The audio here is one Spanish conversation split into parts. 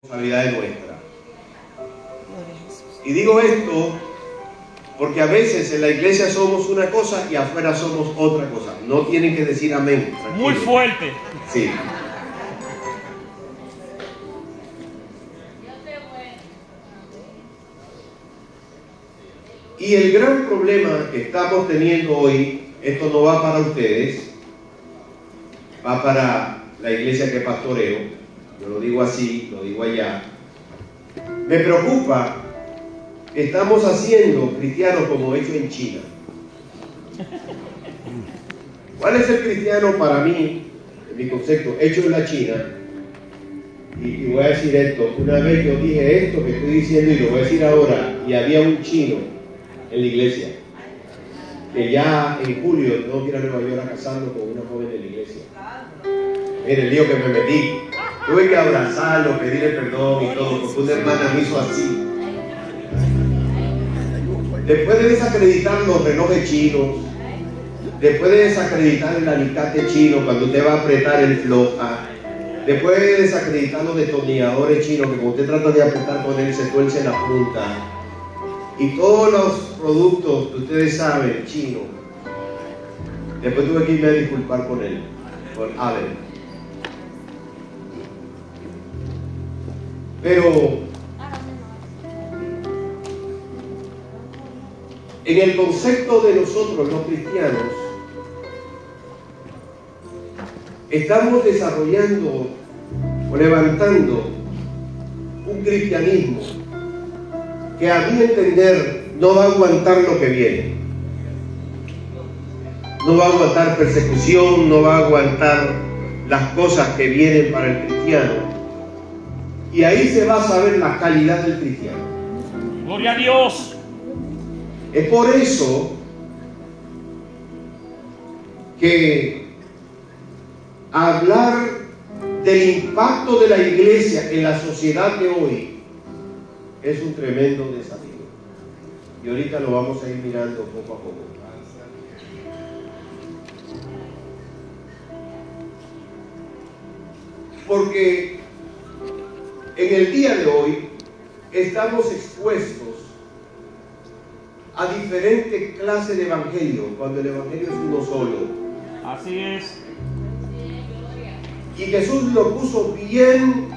responsabilidad nuestra. Y digo esto porque a veces en la iglesia somos una cosa y afuera somos otra cosa. No tienen que decir amén. Tranquilo. Muy fuerte. Sí. Y el gran problema que estamos teniendo hoy, esto no va para ustedes, va para la iglesia que pastoreo. Yo lo digo así, lo digo allá. Me preocupa que estamos haciendo cristianos como hecho en China. ¿Cuál es el cristiano para mí, en mi concepto, hecho en la China? Y voy a decir esto. Una vez yo dije esto que estoy diciendo y lo voy a decir ahora, y había un chino en la iglesia que ya en julio tengo que ir a Nueva York a casarlo con una joven de la iglesia. Mire el lío que me metí. Tuve que abrazarlo, pedirle perdón y todo, porque una hermana me hizo así. Después de desacreditar los relojes chinos, después de desacreditar el alicate chino cuando usted va a apretar el floja, después de desacreditar los destornilladores chinos que cuando usted trata de apretar con él se tuerce la punta, y todos los productos que ustedes saben chinos, después tuve que irme a disculpar con él, con Allen. Pero en el concepto de nosotros los cristianos, estamos desarrollando o levantando un cristianismo que a mi entender no va a aguantar lo que viene. No va a aguantar persecución, no va a aguantar las cosas que vienen para el cristiano. Y ahí se va a saber la calidad del cristiano. Gloria a Dios. Es por eso que hablar del impacto de la iglesia en la sociedad de hoy es un tremendo desafío. Y ahorita lo vamos a ir mirando poco a poco. Porque en el día de hoy estamos expuestos a diferentes clases de evangelio, cuando el evangelio es uno solo. Así es. Y Jesús lo puso bien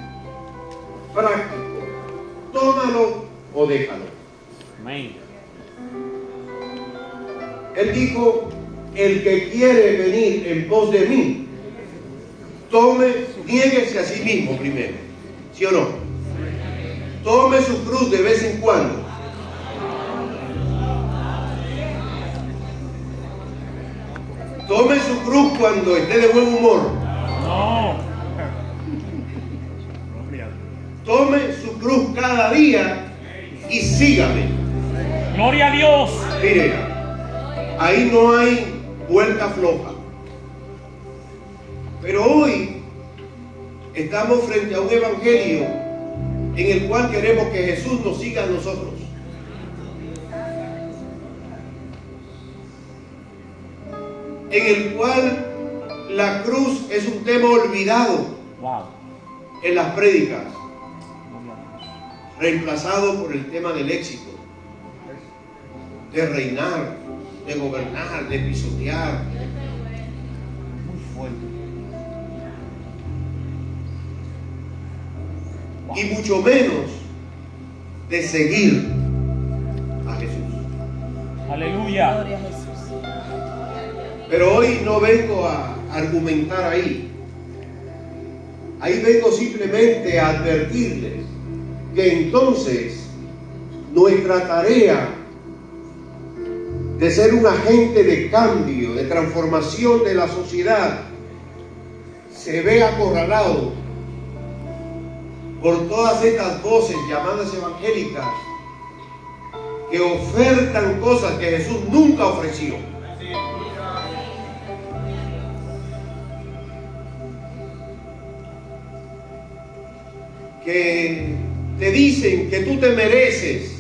práctico. Tómalo o déjalo. Amén. Él dijo, el que quiere venir en pos de mí, niéguese a sí mismo primero. ¿Sí o no? Tome su cruz de vez en cuando. Tome su cruz cuando esté de buen humor. No. Tome su cruz cada día y sígame. Gloria a Dios. Mire, ahí no hay vuelta floja. Pero hoy estamos frente a un evangelio en el cual queremos que Jesús nos siga a nosotros. En el cual la cruz es un tema olvidado en las prédicas, reemplazado por el tema del éxito, de reinar, de gobernar, de pisotear. Muy fuerte. Y mucho menos de seguir a Jesús. Aleluya. Gloria a Jesús. Pero hoy no vengo a argumentar ahí. Ahí vengo simplemente a advertirles que entonces nuestra tarea de ser un agente de cambio, de transformación de la sociedad, se ve acorralado por todas estas voces llamadas evangélicas que ofertan cosas que Jesús nunca ofreció. Que te dicen que tú te mereces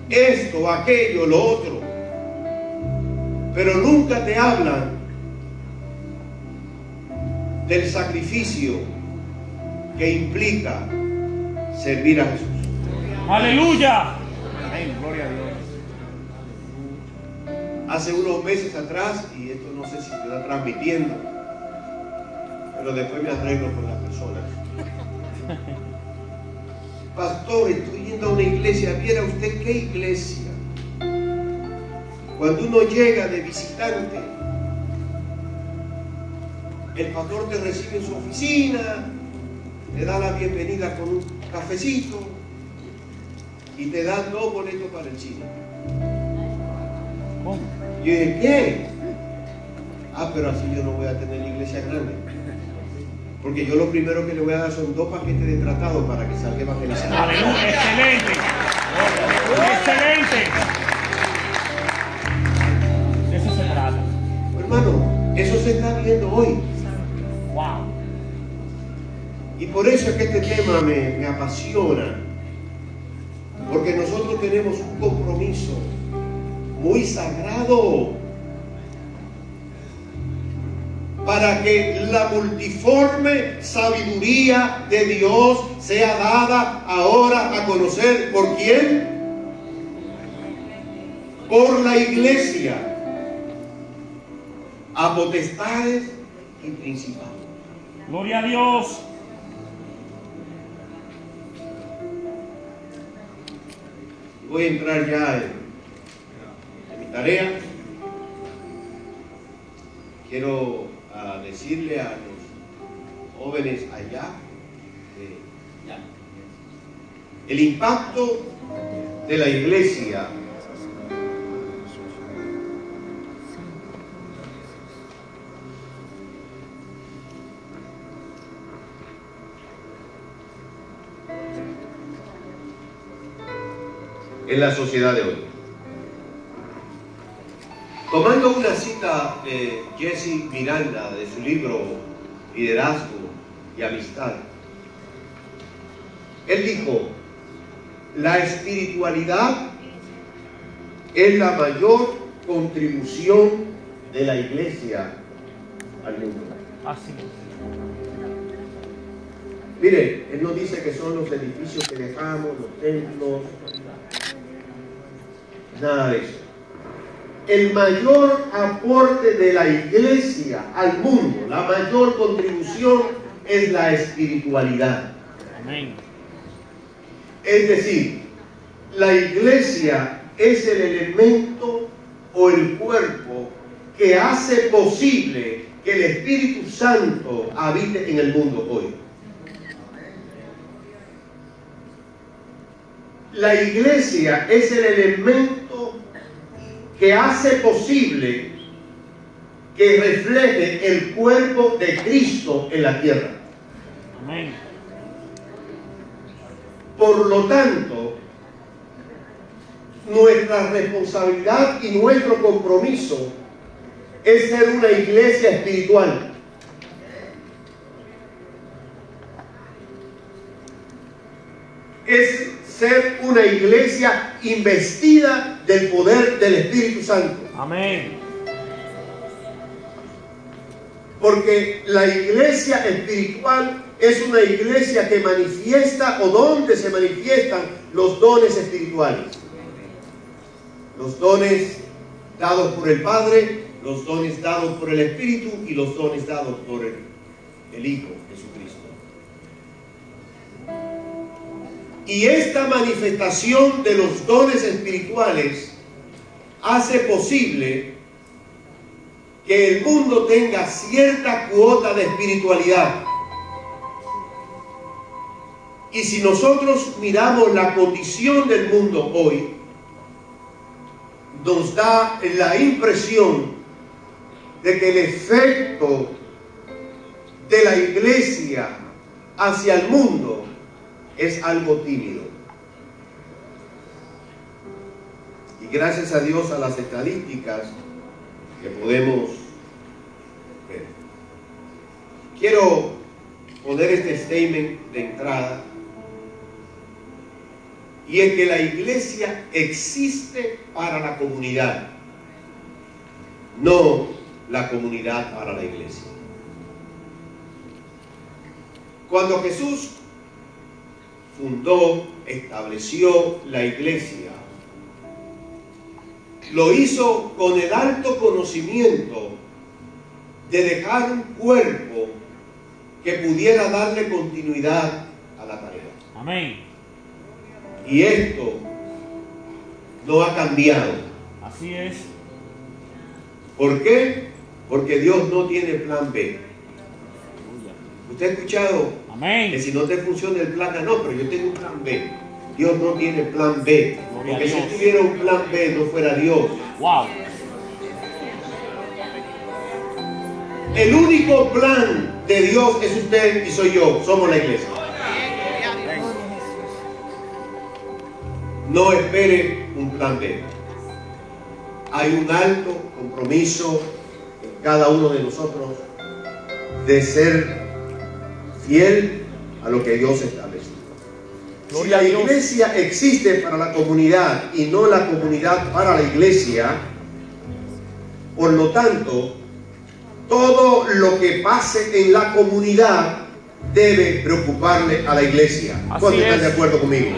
esto, aquello, lo otro, pero nunca te hablan del sacrificio que implica servir a Jesús. Aleluya. Amén, gloria a Dios. Hace unos meses atrás, y esto no sé si se está transmitiendo, pero después me arreglo con las personas. Pastor, estoy yendo a una iglesia. ¿Viera usted qué iglesia? Cuando uno llega de visitante, el pastor te recibe en su oficina, te da la bienvenida con un cafecito y te da 2 boletos para el cine. ¿Cómo? Yo dije, ¿qué? Pero así yo no voy a tener la iglesia grande. Porque yo lo primero que le voy a dar son 2 paquetes de tratado para que salga evangelizado. Aleluya. Excelente. Excelente. De eso se trata. Hermano, eso se está viendo hoy. Wow. Y por eso es que este tema me apasiona. Porque nosotros tenemos un compromiso muy sagrado para que la multiforme sabiduría de Dios sea dada ahora a conocer. ¿Por quién? Por la iglesia, a potestades y principados. Gloria a Dios. Voy a entrar ya en mi tarea. Quiero decirle a los jóvenes allá el impacto de la iglesia en la sociedad de hoy. Tomando una cita de Jesse Miranda de su libro Liderazgo y Amistad, él dijo: la espiritualidad es la mayor contribución de la iglesia al mundo. Así es. Mire, él nos dice que son los edificios que dejamos, los templos, nada de eso. El mayor aporte de la iglesia al mundo, la mayor contribución, es la espiritualidad. Amén. Es decir, la iglesia es el elemento o el cuerpo que hace posible que el Espíritu Santo habite en el mundo hoy. La iglesia es el elemento que hace posible que refleje el cuerpo de Cristo en la tierra. Amén. Por lo tanto, nuestra responsabilidad y nuestro compromiso es ser una iglesia espiritual. Es ser una iglesia investida del poder del Espíritu Santo. Amén. Porque la iglesia espiritual es una iglesia que manifiesta, o donde se manifiestan los dones espirituales. Los dones dados por el Padre, los dones dados por el Espíritu y los dones dados por el Hijo, Jesucristo. Y esta manifestación de los dones espirituales hace posible que el mundo tenga cierta cuota de espiritualidad. Y si nosotros miramos la condición del mundo hoy, nos da la impresión de que el efecto de la iglesia hacia el mundo es algo tímido. Y gracias a Dios a las estadísticas que podemos ver. Quiero poner este statement de entrada, y es que la iglesia existe para la comunidad, no la comunidad para la iglesia. Cuando Jesús fundó, estableció la iglesia, lo hizo con el alto conocimiento de dejar un cuerpo que pudiera darle continuidad a la tarea. Amén. Y esto no ha cambiado. Así es. ¿Por qué? Porque Dios no tiene plan B. Aleluya. Usted ha escuchado que Amén. si no te funciona el plan A, no, pero yo tengo un plan B. Dios no tiene plan B. Gloria Porque a si Dios. tuviera un plan B, no fuera Dios. Wow. El único plan de Dios es usted y soy yo. Somos la iglesia. No espere un plan B. Hay un alto compromiso en cada uno de nosotros de ser fiel a lo que Dios estableció. Si Gloria la a Dios. iglesia existe para la comunidad y no la comunidad para la iglesia, por lo tanto, todo lo que pase en la comunidad debe preocuparle a la iglesia. Así ¿Cuántos están es. de acuerdo conmigo?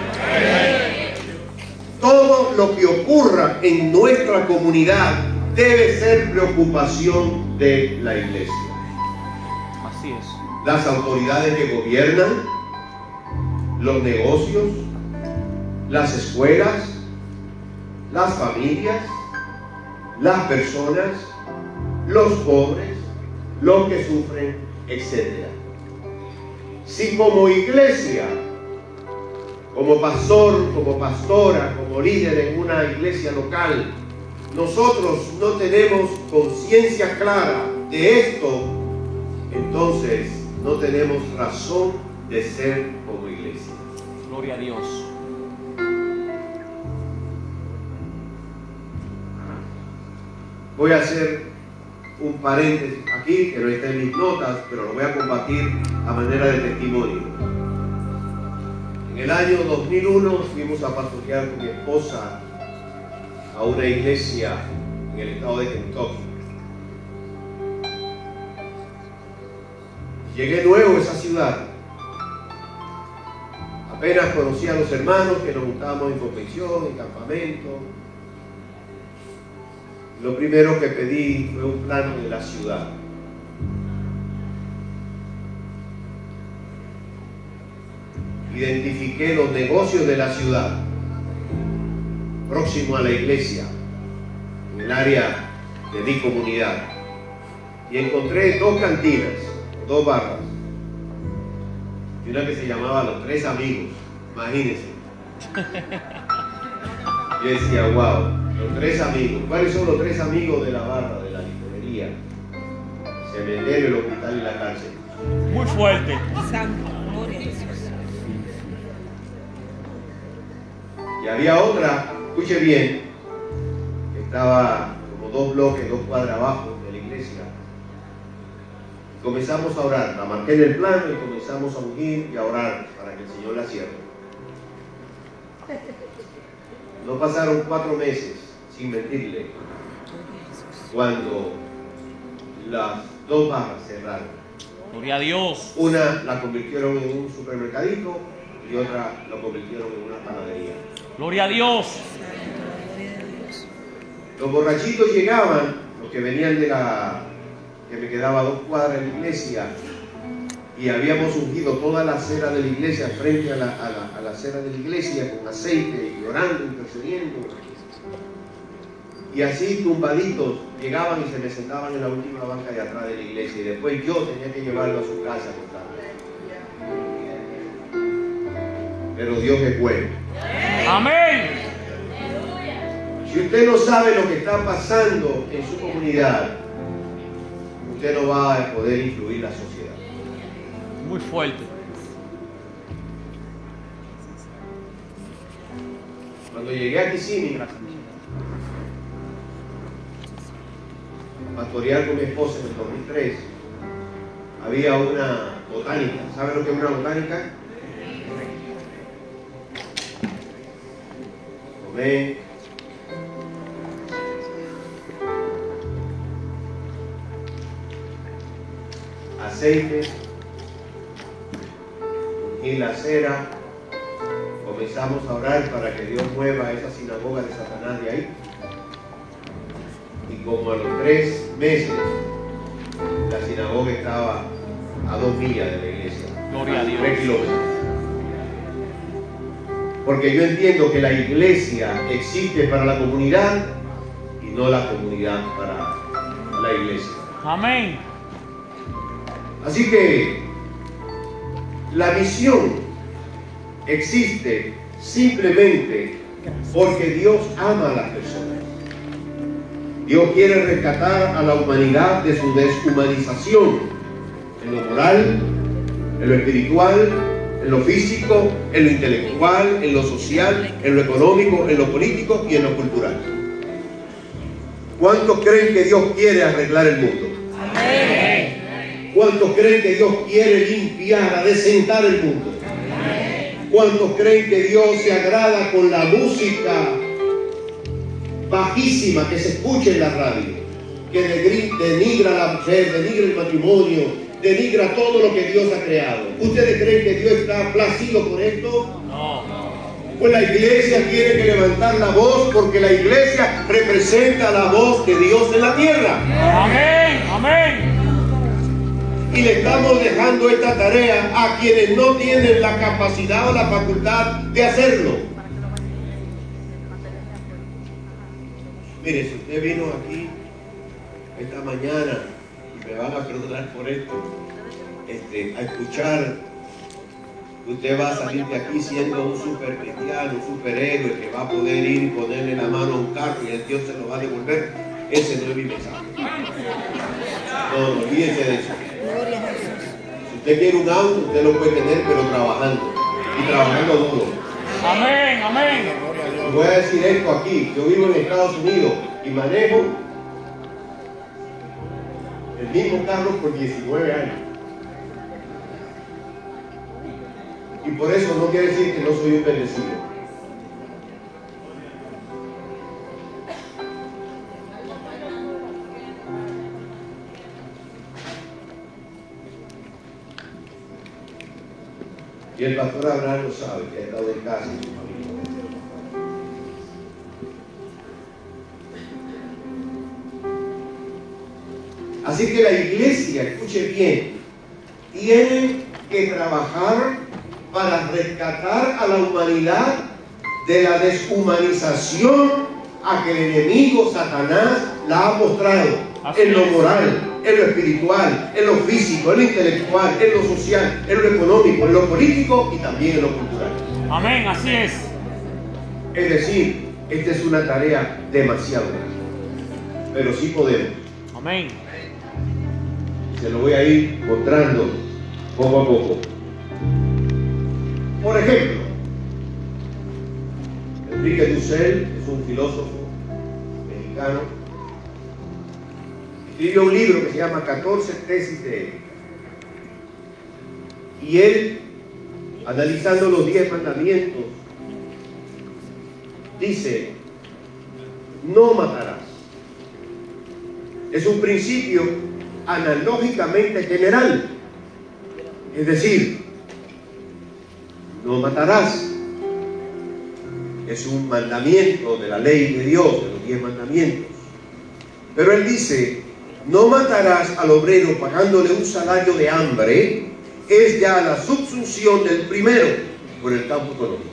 Todo lo que ocurra en nuestra comunidad debe ser preocupación de la iglesia. Así es. Las autoridades que gobiernan, los negocios, las escuelas, las familias, las personas, los pobres, los que sufren, etc. Si como iglesia, como pastor, como pastora, como líder en una iglesia local, nosotros no tenemos conciencia clara de esto, entonces no tenemos razón de ser como iglesia. Gloria a Dios. Voy a hacer un paréntesis aquí, que no está en mis notas, pero lo voy a compartir a manera de testimonio. En el año 2001 fuimos a pastorear con mi esposa a una iglesia en el estado de Kentucky. Llegué nuevo a esa ciudad. Apenas conocí a los hermanos que nos juntábamos en convención, en campamento. Lo primero que pedí fue un plano de la ciudad. Identifiqué los negocios de la ciudad, próximo a la iglesia, en el área de mi comunidad. Y encontré dos cantinas, dos barras. Y una que se llamaba Los Tres Amigos, imagínense. Yo decía, wow. Los tres amigos. ¿Cuáles son los tres amigos de la barra, de la librería? Cementerio, el hospital y la cárcel. Muy fuerte. Santo, gloria a Jesús. Y había otra, escuche bien, que estaba como 2 bloques, 2 cuadras abajo de la iglesia. Comenzamos a orar, la marqué en el plano y comenzamos a ungir y a orar para que el Señor la cierre. No pasaron 4 meses, sin mentirle, cuando las 2 barras cerraron. Gloria a Dios. Una la convirtieron en un supermercadito y otra la convirtieron en una panadería. Gloria a Dios. Los borrachitos llegaban, los que venían de la, que me quedaba a 2 cuadras de la iglesia, y habíamos ungido toda la acera de la iglesia, frente a la acera de la iglesia, con aceite, y orando, intercediendo. Y así tumbaditos llegaban y se me sentaban en la última banca de atrás de la iglesia, y después yo tenía que llevarlo a su casa a contarlo. Pero Dios es bueno. Amén. Si usted no sabe lo que está pasando en su comunidad, usted no va a poder influir la sociedad. Muy fuerte. Cuando llegué a Kissimmee, a pastorear con mi esposa en el 2003, había una botánica. ¿Sabe lo que es una botánica? Tomé aceite, en la acera, comenzamos a orar para que Dios mueva esa sinagoga de Satanás de ahí. Y como a los 3 meses, la sinagoga estaba a 2 millas de la iglesia. Gloria a Dios. 3 kilómetros. Porque yo entiendo que la iglesia existe para la comunidad y no la comunidad para la iglesia. Amén. Así que la misión existe simplemente porque Dios ama a las personas. Dios quiere rescatar a la humanidad de su deshumanización en lo moral, en lo espiritual, en lo físico, en lo intelectual, en lo social, en lo económico, en lo político y en lo cultural. ¿Cuántos creen que Dios quiere arreglar el mundo? Amén. ¿Cuántos creen que Dios quiere limpiar, adecentar el mundo? ¿Cuántos creen que Dios se agrada con la música bajísima que se escucha en la radio, que denigra a la mujer, denigra el matrimonio, denigra todo lo que Dios ha creado? ¿Ustedes creen que Dios está placido con esto? No. Pues la iglesia tiene que levantar la voz, porque la iglesia representa la voz de Dios en la tierra. Amén. Amén. Y le estamos dejando esta tarea a quienes no tienen la capacidad o la facultad de hacerlo. Mire, si usted vino aquí esta mañana, y me van a perdonar por esto, a escuchar, usted va a salir de aquí siendo un super cristiano, un superhéroe que va a poder ir y ponerle la mano a un carro y el Dios se lo va a devolver. Ese no es mi mensaje. No, olvídense de eso. Si usted quiere un auto, usted lo puede tener, pero trabajando. Y trabajando duro. Amén. Amén. Y voy a decir esto aquí. Yo vivo en Estados Unidos y manejo el mismo carro por 19 años. Y por eso no quiere decir que no soy un bendecido. Y el pastor Abraham lo sabe, que ha estado en casa y su familia. Así que la iglesia, escuche bien, tiene que trabajar para rescatar a la humanidad de la deshumanización a que el enemigo Satanás la ha mostrado. En lo moral, en lo espiritual, en lo físico, en lo intelectual, en lo social, en lo económico, en lo político y también en lo cultural. Amén. Así es. Es decir, esta es una tarea demasiado grande, pero sí podemos. Amén. Se lo voy a ir mostrando poco a poco. Por ejemplo, Enrique Dussel es un filósofo mexicano. Escribió un libro que se llama 14 tesis de ética. Y él, analizando los 10 mandamientos, dice: no matarás. Es un principio analógicamente general. Es decir, no matarás. Es un mandamiento de la ley de Dios, de los 10 mandamientos. Pero él dice: no matarás al obrero pagándole un salario de hambre. Es ya la subsunción del primero por el campo económico.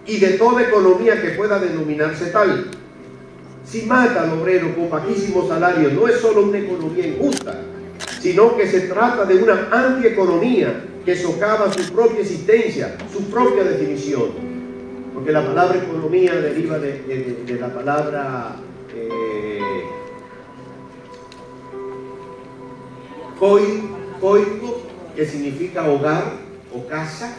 Y de toda economía que pueda denominarse tal. Si mata al obrero con bajísimo salario, no es solo una economía injusta, sino que se trata de una antieconomía que socava su propia existencia, su propia definición. Porque la palabra economía deriva de la palabra coico, que significa hogar o casa,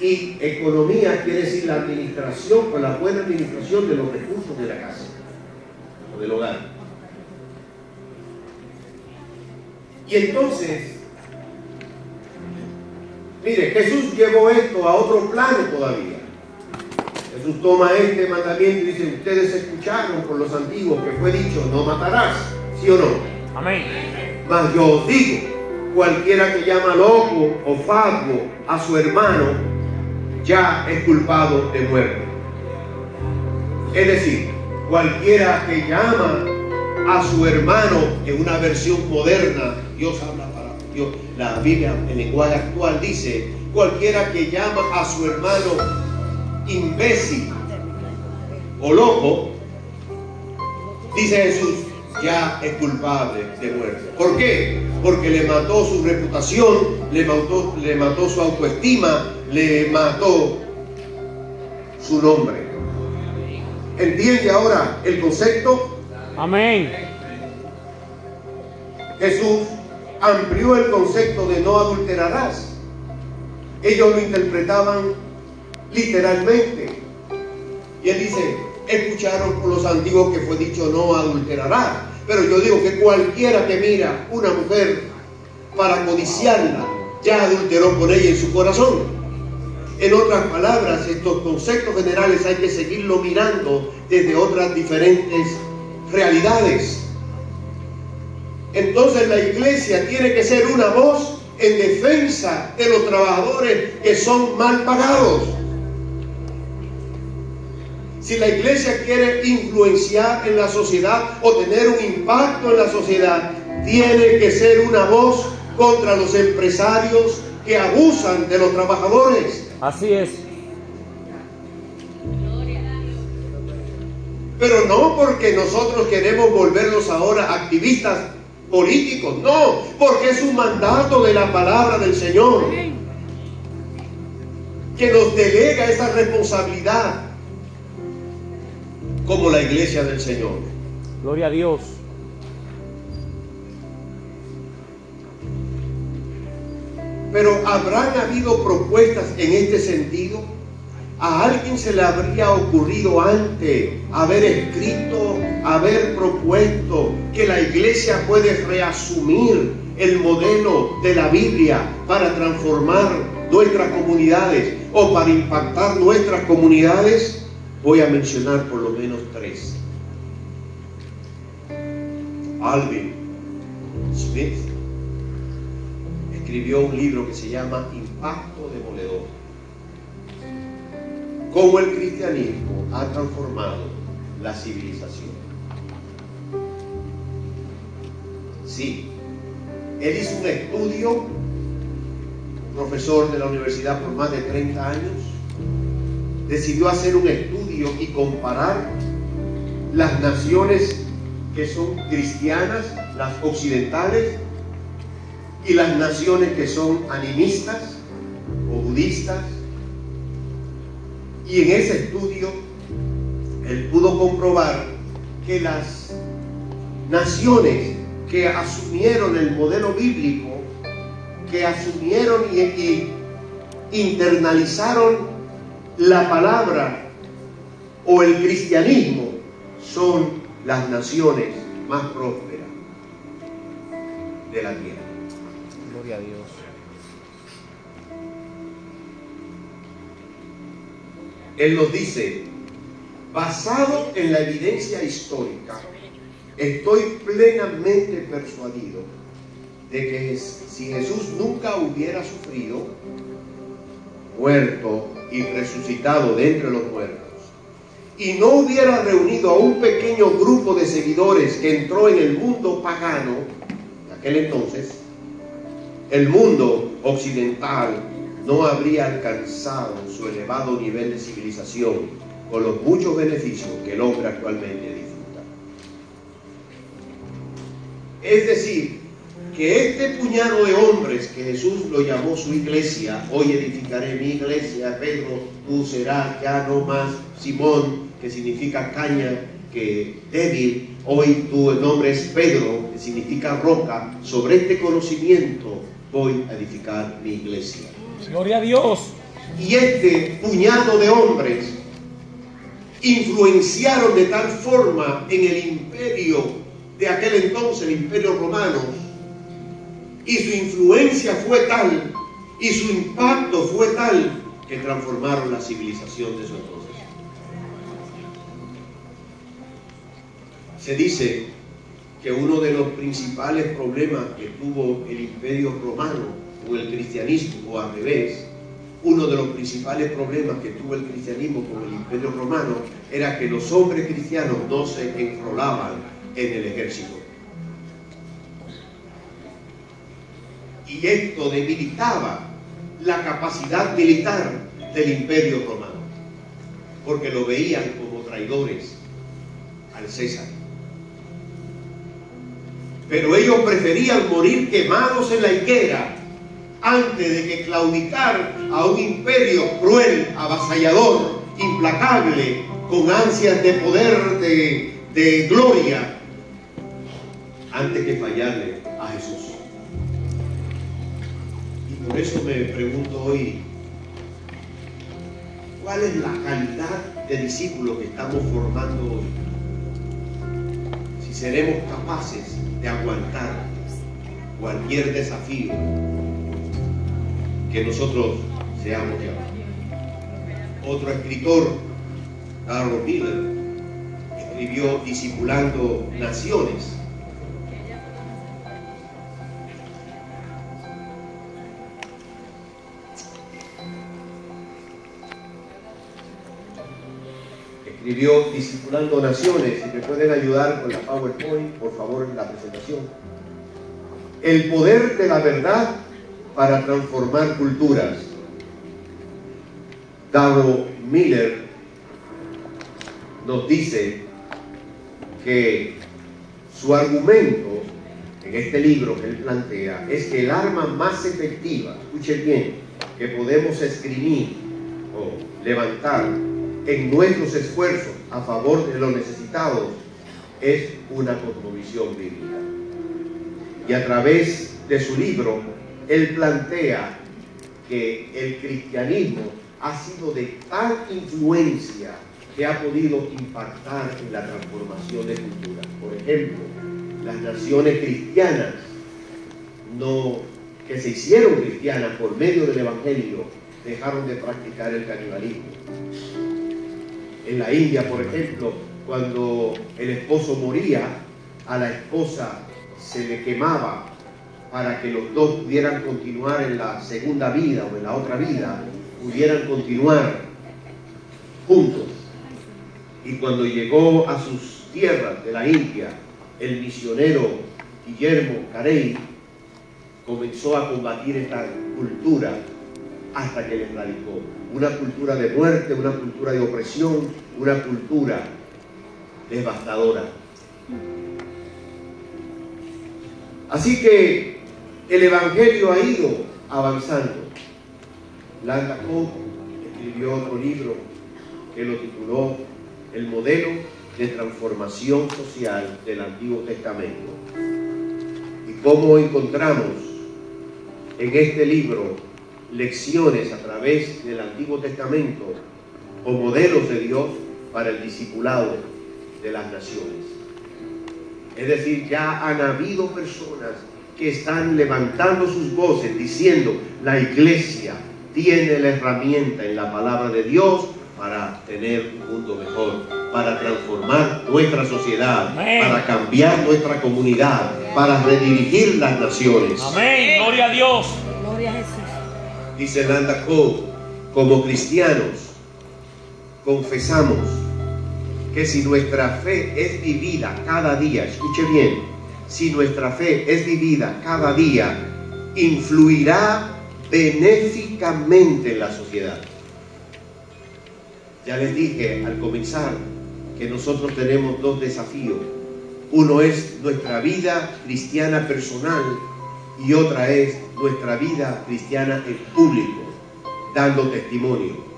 y economía quiere decir la administración, o la buena administración de los recursos de la casa o del hogar. Y entonces, mire, Jesús llevó esto a otro plano todavía. Jesús toma este mandamiento y dice: ustedes escucharon por los antiguos que fue dicho, no matarás, ¿sí o no? Amén. Mas yo os digo, cualquiera que llama loco o fatuo a su hermano, ya es culpado de muerte. Es decir, cualquiera que llama a su hermano, en una versión moderna, Dios habla para Dios, la Biblia en lenguaje actual dice, cualquiera que llama a su hermano imbécil o loco, dice Jesús, ya es culpable de muerte. ¿Por qué? Porque le mató su reputación, le mató su autoestima, le mató su nombre. ¿Entiende ahora el concepto? Amén. Jesús amplió el concepto de no adulterarás. Ellos lo interpretaban literalmente. Y él dice, escucharon por los antiguos que fue dicho no adulterarás. Pero yo digo que cualquiera que mira una mujer para codiciarla, ya adulteró con ella en su corazón. En otras palabras, estos conceptos generales hay que seguirlo mirando desde otras diferentes realidades. Entonces la iglesia tiene que ser una voz en defensa de los trabajadores que son mal pagados. Si la iglesia quiere influenciar en la sociedad o tener un impacto en la sociedad, tiene que ser una voz contra los empresarios que abusan de los trabajadores. Así es. Pero no porque nosotros queremos volvernos ahora activistas políticos, no, porque es un mandato de la palabra del Señor que nos delega esa responsabilidad como la iglesia del Señor. Gloria a Dios. Pero ¿habrán habido propuestas en este sentido? ¿A alguien se le habría ocurrido antes haber escrito, haber propuesto que la iglesia puede reasumir el modelo de la Biblia para transformar nuestras comunidades o para impactar nuestras comunidades? Voy a mencionar por lo menos tres. Alvin Smith escribió un libro que se llama Impacto Demoledor. Cómo el cristianismo ha transformado la civilización. Sí, él hizo un estudio, profesor de la universidad por más de 30 años, decidió hacer un estudio y comparar las naciones que son cristianas, las occidentales, y las naciones que son animistas o budistas. Y en ese estudio él pudo comprobar que las naciones que asumieron el modelo bíblico, que asumieron y internalizaron la palabra o el cristianismo, son las naciones más prósperas de la tierra. Gloria a Dios. Él nos dice, basado en la evidencia histórica, estoy plenamente persuadido de que si Jesús nunca hubiera sufrido, muerto y resucitado de entre los muertos, y no hubiera reunido a un pequeño grupo de seguidores que entró en el mundo pagano, en aquel entonces, el mundo occidental no habría alcanzado su elevado nivel de civilización con los muchos beneficios que el hombre actualmente disfruta. Es decir, que este puñado de hombres que Jesús lo llamó su iglesia, hoy edificaré mi iglesia, Pedro, tú serás ya no más Simón, que significa caña, que débil, hoy tu nombre es Pedro, que significa roca, sobre este conocimiento voy a edificar mi iglesia. Gloria a Dios. Y este puñado de hombres influenciaron de tal forma en el imperio de aquel entonces, el imperio romano, y su influencia fue tal, y su impacto fue tal, que transformaron la civilización de su entonces. Se dice que uno de los principales problemas que tuvo el Imperio Romano o el cristianismo, o al revés, uno de los principales problemas que tuvo el cristianismo con el Imperio Romano era que los hombres cristianos no se enrolaban en el ejército. Y esto debilitaba la capacidad militar del Imperio Romano, porque lo veían como traidores al César. Pero ellos preferían morir quemados en la higuera antes de que claudicar a un imperio cruel, avasallador, implacable, con ansias de poder, de gloria, antes que fallarle a Jesús. Y por eso me pregunto hoy, ¿cuál es la calidad de discípulos que estamos formando hoy? Si seremos capaces de aguantar cualquier desafío que nosotros seamos llamados. Otro escritor, Darrell Miller, escribió Discipulando Naciones. Escribió Discipulando Naciones. Si me pueden ayudar con la PowerPoint, por favor, en la presentación. El poder de la verdad para transformar culturas. Darrell Miller nos dice que su argumento en este libro que él plantea es que el arma más efectiva, escuchen bien, que podemos esgrimir o levantar en nuestros esfuerzos a favor de los necesitados es una cosmovisión bíblica. Y a través de su libro, él plantea que el cristianismo ha sido de tal influencia que ha podido impactar en la transformación de culturas. Por ejemplo, las naciones cristianas que se hicieron cristianas por medio del Evangelio dejaron de practicar el canibalismo. En la India, por ejemplo, cuando el esposo moría, a la esposa se le quemaba para que los dos pudieran continuar en la segunda vida o en la otra vida, pudieran continuar juntos. Y cuando llegó a sus tierras de la India, el misionero Guillermo Carey comenzó a combatir esta cultura hasta que le erradicó. Una cultura de muerte, una cultura de opresión, una cultura devastadora. Así que el Evangelio ha ido avanzando. Landa Coe escribió otro libro que lo tituló El modelo de transformación social del Antiguo Testamento. Y cómo encontramos en este libro lecciones a través del Antiguo Testamento o modelos de Dios para el discipulado de las naciones. Es decir, ya han habido personas que están levantando sus voces diciendo: la iglesia tiene la herramienta en la palabra de Dios para tener un mundo mejor, para transformar nuestra sociedad, amén, para cambiar nuestra comunidad, para redirigir las naciones. Amén, gloria a Dios. Gloria a Jesús. Dice Landa Coe, como cristianos confesamos que si nuestra fe es vivida cada día, escuche bien, si nuestra fe es vivida cada día, influirá benéficamente en la sociedad. Ya les dije al comenzar que nosotros tenemos dos desafíos. Uno es nuestra vida cristiana personal y otra es nuestra vida cristiana en público, dando testimonio.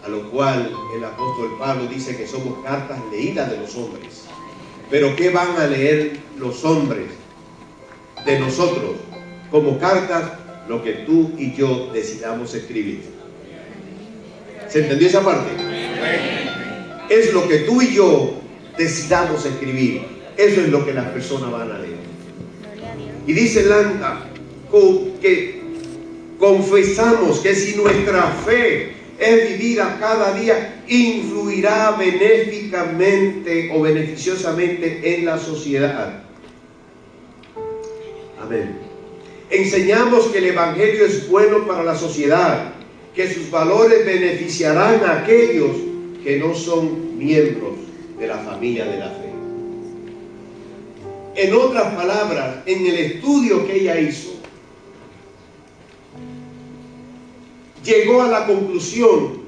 A lo cual el apóstol Pablo dice que somos cartas leídas de los hombres. Pero ¿qué van a leer los hombres de nosotros? Como cartas, lo que tú y yo decidamos escribir. ¿Se entendió esa parte? Es lo que tú y yo decidamos escribir. Eso es lo que las personas van a leer. Y dice Landa que confesamos que si nuestra fe es vivida cada día, influirá benéficamente o beneficiosamente en la sociedad. Amén. Enseñamos que el Evangelio es bueno para la sociedad, que sus valores beneficiarán a aquellos que no son miembros de la familia de la fe. En otras palabras, en el estudio que ella hizo, llegó a la conclusión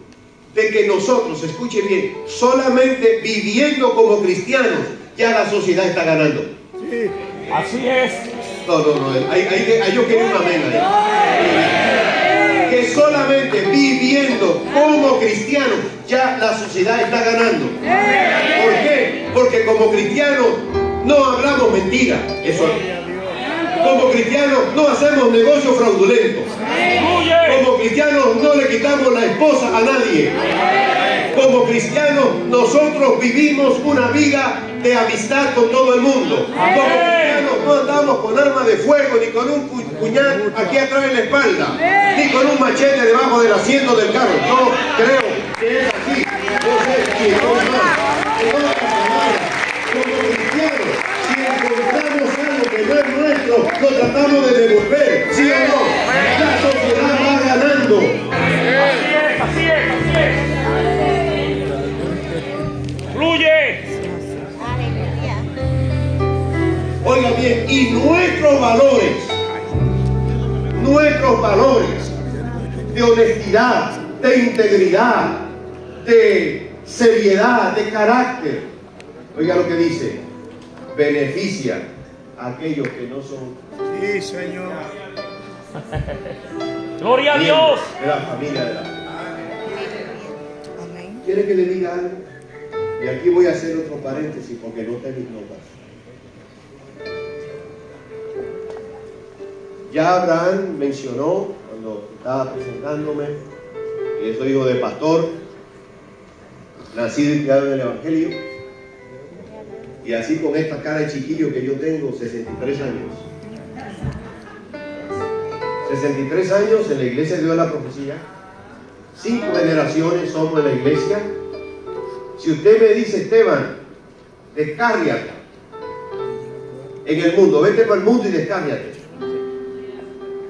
de que nosotros, escuche bien, solamente viviendo como cristianos, ya la sociedad está ganando. Sí. Así es. No, yo quería un amén ahí. Que solamente viviendo como cristianos, ya la sociedad está ganando. ¿Por qué? Porque como cristianos no hablamos mentiras. Eso. Como cristianos no hacemos negocios fraudulentos. Como cristianos no le quitamos la esposa a nadie. Como cristianos nosotros vivimos una vida de amistad con todo el mundo. Como cristianos no andamos con armas de fuego, ni con un puñal aquí atrás en la espalda, ni con un machete debajo del asiento del carro. Yo creo que es así. No sé si es más. En otras palabras, como cristianos, si encontramos algo que no es nuestro, lo tratamos de devolver, ¿sí o no? La sociedad va ganando. Así es. Fluye. Oiga bien, y nuestros valores de honestidad, de integridad, de seriedad, de carácter, oiga lo que dice, beneficia a aquellos que no son. Sí, Señor. Gloria a Dios. De la familia de la fe. ¿Quiere que le diga algo? Y aquí voy a hacer otro paréntesis porque no tengo mis notas. Ya Abraham mencionó cuando estaba presentándome que soy hijo de pastor, nacido y criado en el Evangelio, y así con esta cara de chiquillo que yo tengo, 63 años. 63 años en la iglesia de Dios de la Profecía, 5 generaciones somos en la iglesia. Si usted me dice, Esteban, descárgate en el mundo, vete para el mundo y descárgate.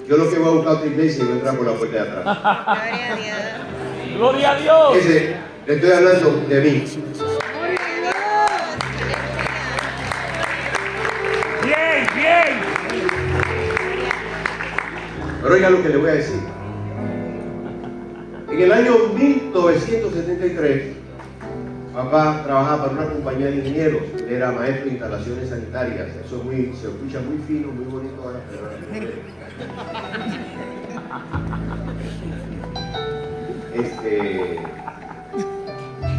Yo lo que voy a buscar otra iglesia y voy a entrar por la puerta de atrás. Gloria a Dios. Ese, le estoy hablando de mí. Bien. Pero oiga lo que le voy a decir. En el año 1973, papá trabajaba para una compañía de ingenieros. Él era maestro de instalaciones sanitarias. Eso es se escucha muy fino, muy bonito ahora, pero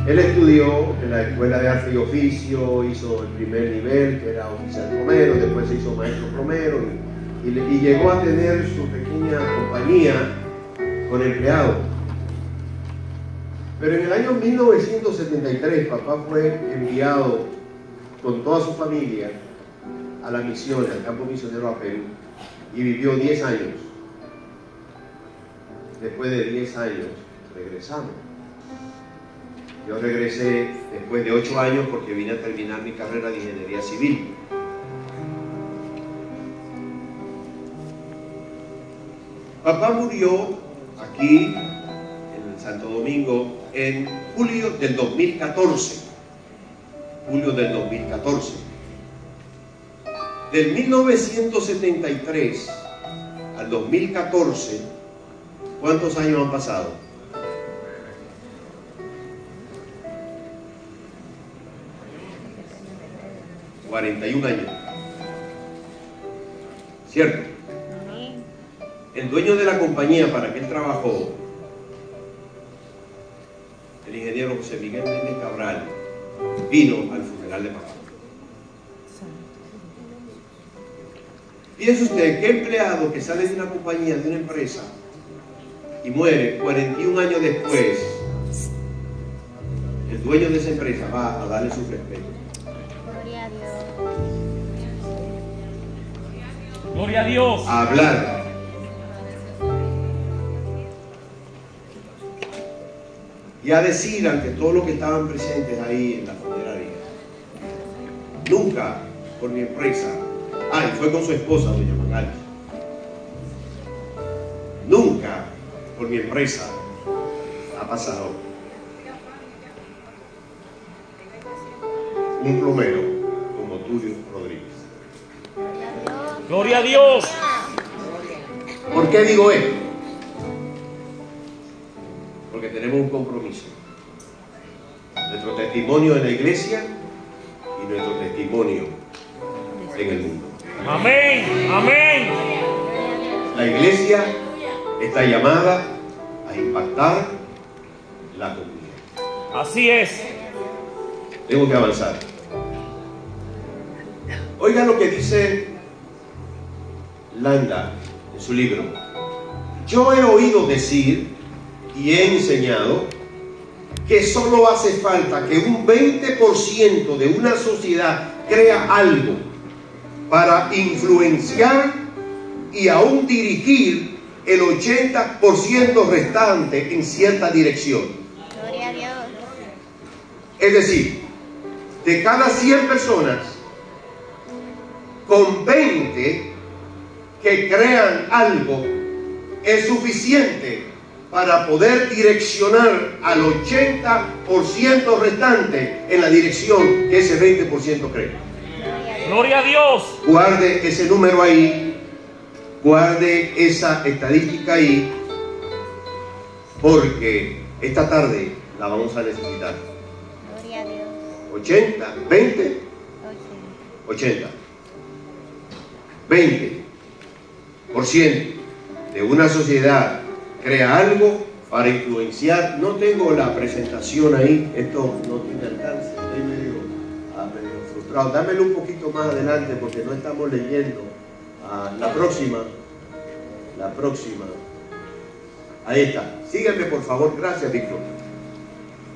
él estudió en la Escuela de Arte y Oficio, hizo el primer nivel, que era oficial plomero, después se hizo maestro plomero y llegó a tener su pequeña compañía con empleados. Pero en el año 1973 papá fue enviado con toda su familia a la misión, al campo misionero a Perú, y vivió 10 años. Después de 10 años regresamos. Yo regresé después de 8 años porque vine a terminar mi carrera de ingeniería civil. Papá murió aquí en Santo Domingo en julio del 2014. Julio del 2014. Del 1973 al 2014, ¿cuántos años han pasado? 41 años. ¿Cierto? El dueño de la compañía para que él trabajó, el ingeniero José Miguel Méndez Cabral, vino al funeral de papá. Piense usted, ¿qué empleado que sale de una compañía, de una empresa, y muere 41 años después, el dueño de esa empresa va a darle su respeto? Gloria a Dios. Gloria a Dios. A hablar. Y a decir ante todos los que estaban presentes ahí en la funeraria: nunca por mi empresa y fue con su esposa, doña Magali. Nunca por mi empresa ha pasado un plomero como Tulio Rodríguez. Gloria a Dios. ¿Por qué digo esto? Porque tenemos un compromiso. Nuestro testimonio en la iglesia y nuestro testimonio en el mundo. Amén. Amén. La iglesia está llamada a impactar la comunidad. Así es. Tengo que avanzar. Oiga lo que dice Landa en su libro. Yo he oído decir y he enseñado que solo hace falta que un 20% de una sociedad crea algo para influenciar y aún dirigir el 80% restante en cierta dirección. Gloria a Dios. Es decir, de cada 100 personas, con 20 que crean algo es suficiente para poder direccionar al 80% restante en la dirección que ese 20% cree. Gloria a Dios. Guarde ese número ahí, guarde esa estadística ahí, porque esta tarde la vamos a necesitar. Gloria a Dios. 80, 20, 80. 20% de una sociedad crea algo para influenciar. No tengo la presentación ahí, esto no tiene alcance, estoy medio frustrado. Dámelo un poquito más adelante porque no estamos leyendo. La próxima. Ahí está. Síganme por favor, gracias Víctor.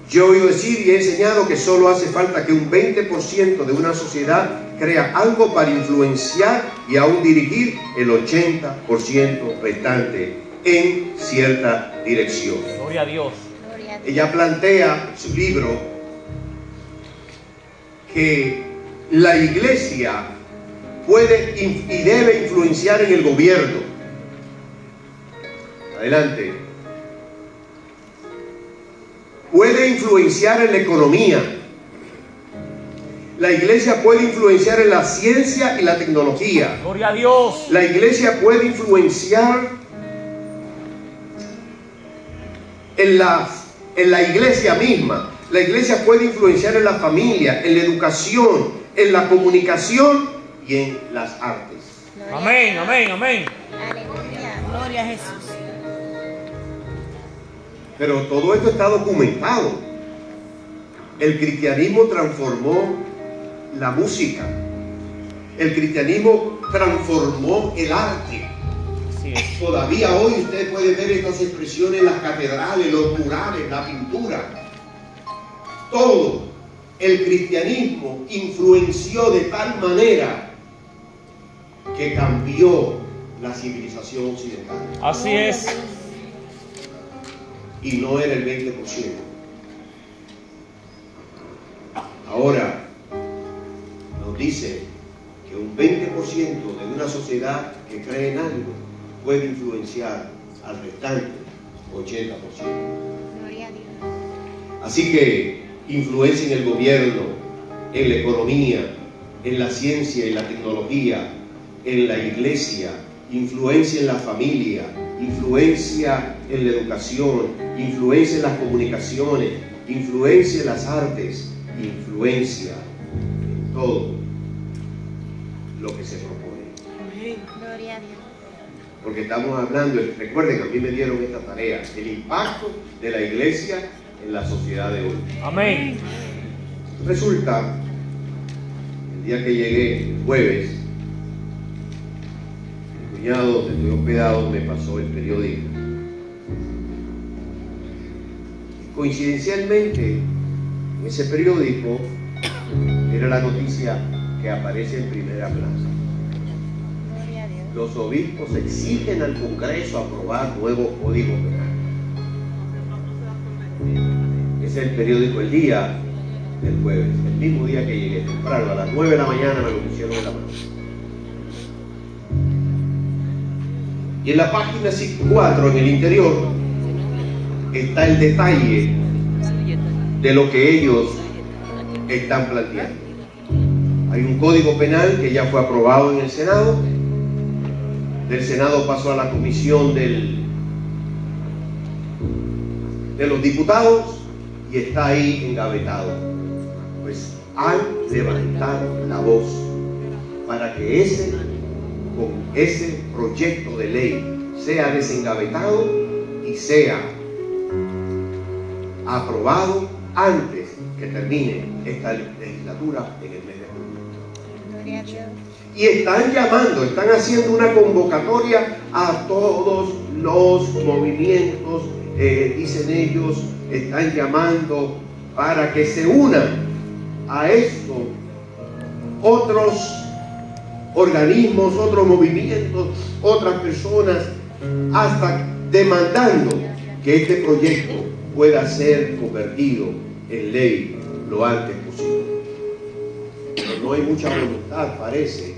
Yo he oído decir y he enseñado que solo hace falta que un 20% de una sociedad crea algo para influenciar y aún dirigir el 80% restante en cierta dirección. Gloria a Dios. Gloria a Dios. Ella plantea en su libro que la iglesia puede y debe influenciar en el gobierno. Adelante. Puede influenciar en la economía. La iglesia puede influenciar en la ciencia y la tecnología. Gloria a Dios. La iglesia puede influenciar en la iglesia misma. La iglesia puede influenciar en la familia, en la educación, en la comunicación y en las artes. Amén, amén, amén. Aleluya. Gloria a Jesús. Pero todo esto está documentado. El cristianismo transformó la música. El cristianismo transformó el arte. Así es. Todavía hoy usted puede ver estas expresiones en las catedrales, los murales, la pintura. Todo el cristianismo influenció de tal manera que cambió la civilización occidental. Así es. Y no era el 20%. Ahora nos dice que un 20% de una sociedad que cree en algo puede influenciar al restante 80%. Gloria a Dios. Así que influencia en el gobierno, en la economía, en la ciencia y la tecnología, en la iglesia, influencia en la familia, influencia en la educación, influencia en las comunicaciones, influencia en las artes, influencia en todo lo que se propone. Gloria a Dios. Porque estamos hablando, recuerden, a mí me dieron esta tarea, el impacto de la iglesia en la sociedad de hoy. Amén. Resulta, el día que llegué, el jueves, mi cuñado, donde estoy hospedado, me pasó el periódico. Y coincidencialmente, en ese periódico era la noticia que aparece en primera plaza. Gloria a Dios. Los obispos exigen al Congreso aprobar nuevo código penal. Es el periódico El Día del jueves, el mismo día que llegué temprano, a las 9 de la mañana me lo pusieron en la mano. Y en la página 4, en el interior, está el detalle de lo que ellos están planteando. Hay un código penal que ya fue aprobado en el Senado. Del Senado pasó a la comisión de los diputados y está ahí engavetado. Pues han levantado la voz para que ese proyecto de ley sea desengavetado y sea aprobado antes que termine esta legislatura en el mes de junio. Gloria a Dios. Y están llamando, están haciendo una convocatoria a todos los movimientos, dicen ellos, están llamando para que se unan a esto otros organismos, otros movimientos, otras personas, hasta demandando que este proyecto pueda ser convertido en ley lo antes posible. Pero no hay mucha voluntad, parece,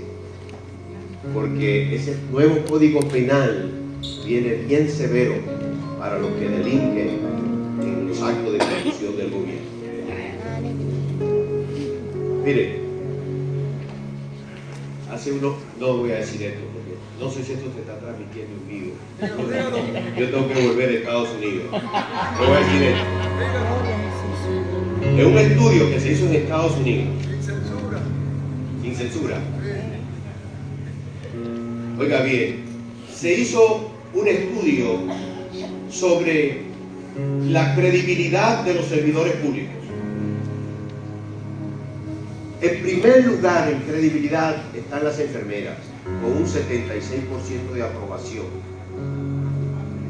porque ese nuevo código penal viene bien severo para los que delinquen en los actos de corrupción del gobierno. Mire, no voy a decir esto porque no sé si esto se está transmitiendo en vivo. Yo tengo que volver a Estados Unidos. No voy a decir esto. Es un estudio que se hizo en Estados Unidos. Sin censura. Oiga bien, se hizo un estudio sobre la credibilidad de los servidores públicos. En primer lugar, en credibilidad, están las enfermeras, con un 76% de aprobación.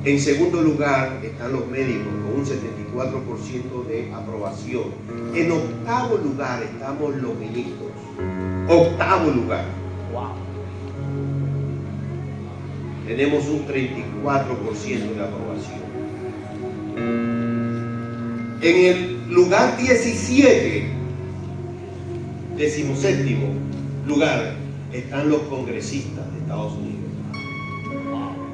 En segundo lugar, están los médicos, con un 74% de aprobación. En octavo lugar, estamos los ministros. Octavo lugar. Wow. Tenemos un 34% de aprobación. En el lugar 17º lugar, están los congresistas de Estados Unidos.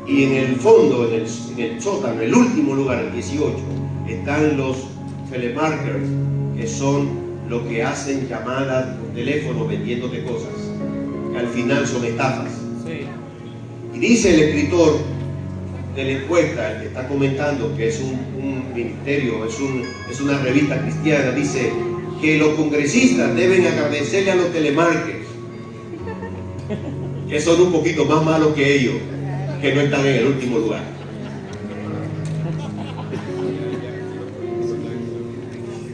Y en el fondo, en el sótano, el último lugar, el 18, están los telemarketers, que son los que hacen llamadas por teléfono vendiéndote cosas, que al final son estafas. Sí. Y dice el escritor de la encuesta, el que está comentando, que es un ministerio, es una revista cristiana, dice que los congresistas deben agradecerle a los telemarketers, que son un poquito más malos que ellos, que no están en el último lugar.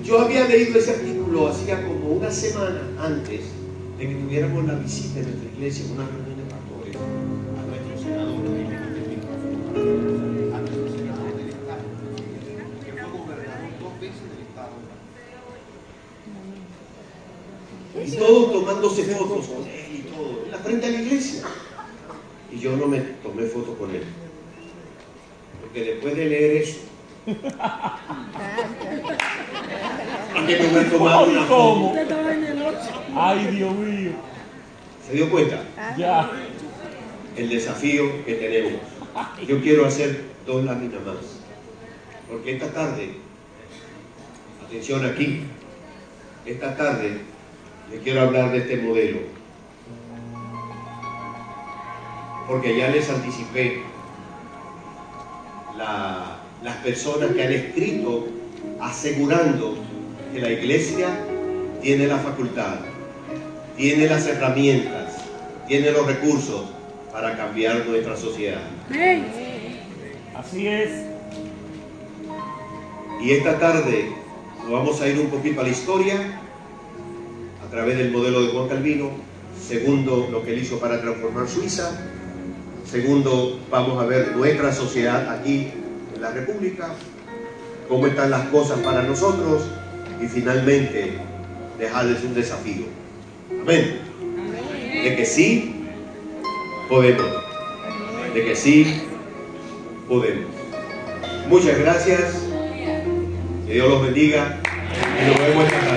Yo había leído ese artículo hacía como una semana antes de que tuviéramos la visita en nuestra iglesia, una reunión de pastores, a nuestro senador del Estado, que fue gobernador 2 veces del Estado. Y todos tomándose fotos con él y todo, en la frente de la iglesia. Y yo no me tomé fotos con él. Porque después de leer eso, ¿a qué me voy a tomar una foto? Ay, Dios mío. ¿Se dio cuenta? Ya. El desafío que tenemos. Yo quiero hacer 2 láminas más. Porque esta tarde, atención aquí, esta tarde les quiero hablar de este modelo. Porque ya les anticipé las personas que han escrito asegurando que la iglesia tiene la facultad, tiene las herramientas, tiene los recursos para cambiar nuestra sociedad. Así es. Y esta tarde nos vamos a ir un poquito a la historia a través del modelo de Juan Calvino. Segundo, lo que él hizo para transformar Suiza. Segundo, vamos a ver nuestra sociedad aquí en la República, cómo están las cosas para nosotros, y finalmente dejarles un desafío. Amén. De que sí podemos. De que sí podemos. Muchas gracias. Que Dios los bendiga y nos vemos esta tarde.